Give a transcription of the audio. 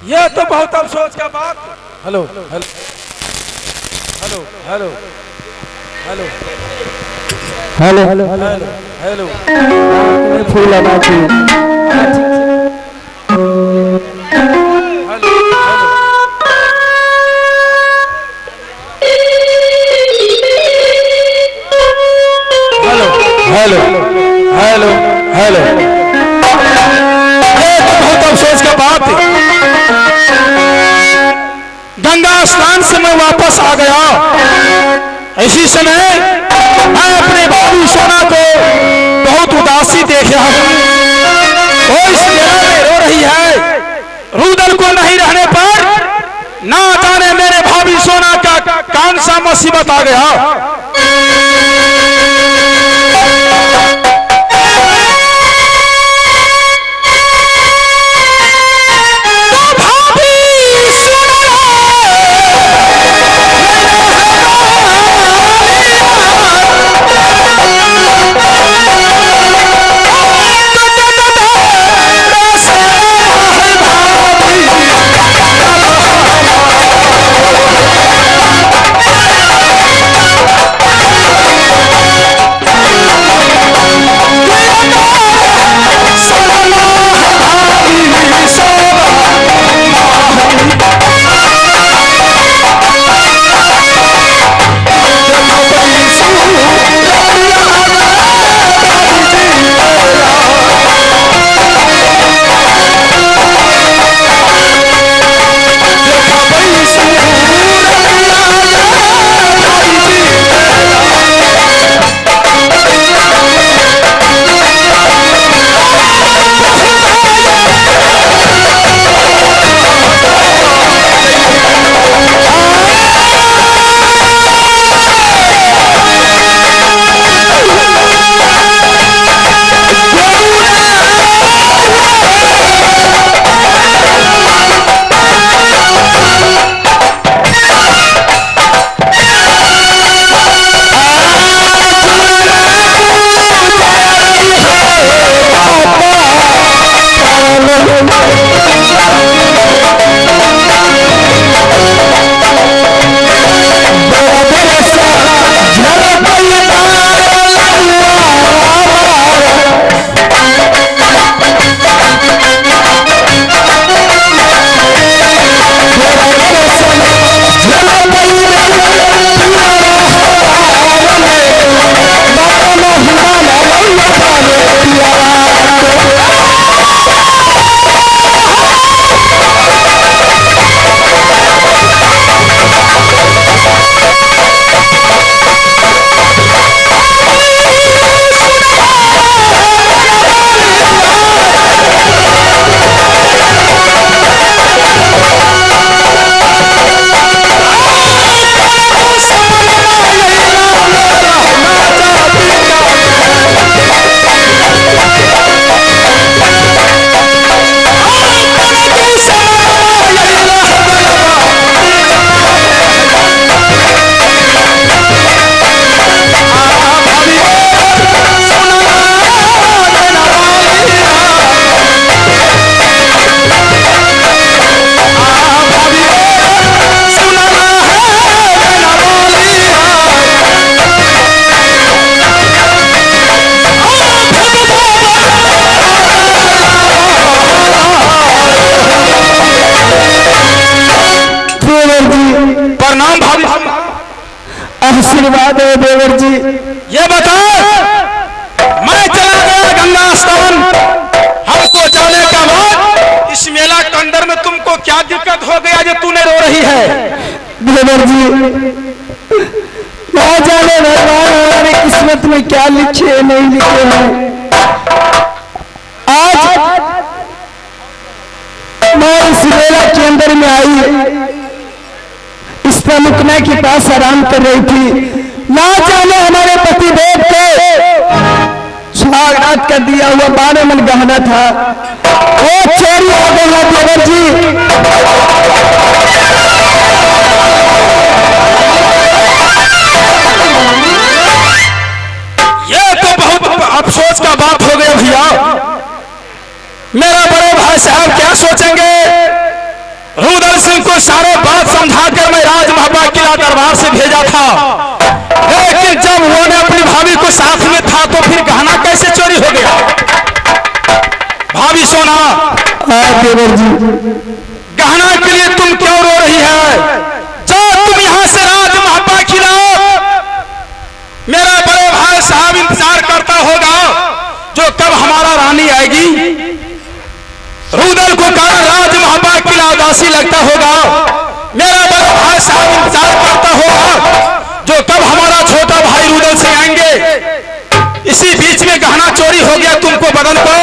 ये तो बहुत अफसोस का बात। Hello hello hello hello hello hello hello hello hello फूल लगा दी। Hello hello hello hello hello. ये तो बहुत अफसोस का बात है। गंगा स्नान से मैं वापस आ गया, इसी समय मैं अपने बाबू सोना को बहुत उदासी देख रहा हूं। वो इस मेला में रो रही है। रुदल को नहीं रहने पर ना जाने मेरे भाभी सोना का कौन सा मुसीबत आ गया। आशीर्वाद है देवर जी। ये बता, मैं चला गया गंगा स्नान, हमको जाने का बाद इस मेला के अंदर में तुमको क्या दिक्कत हो गया जो तूने रो रही है? देवर जी, ना जाने भगवान हमारे किस्मत में क्या लिखे नहीं लिखे हैं। आज मैं इस मेला के अंदर में आई, इस प्रमुखना के पास आराम कर रही थी। ना जाने हमारे पति देव को सुहागरात का दिया हुआ 12 मन गहना था, वो चोरी हो गया देवर जी। ये तो बहुत अफसोस का बात हो गया भैया। मेरा बड़े भाई साहब क्या सोचेंगे तुमको सारे बात समझाकर मैं राज महाबा किला दरबार से भेजा था, लेकिन जब वो ने अपनी भाभी को साथ में था तो फिर गहना कैसे चोरी हो गया? भाभी सोना, देवर जी, गहना के लिए तुम क्यों रो रही है? जाओ तुम यहाँ से राज महाबा खिलाओ। मेरा बड़े भाई साहब इंतजार करता होगा जो कब हमारा रानी आएगी। रुदल को कारण राज महाबा किला उदासी लगता होगा। मेरा बड़ा भाई साहब इंतजार करता होगा जो कब हमारा छोटा भाई रुदल से आएंगे। इसी बीच में गहना चोरी हो गया तुमको बदन को।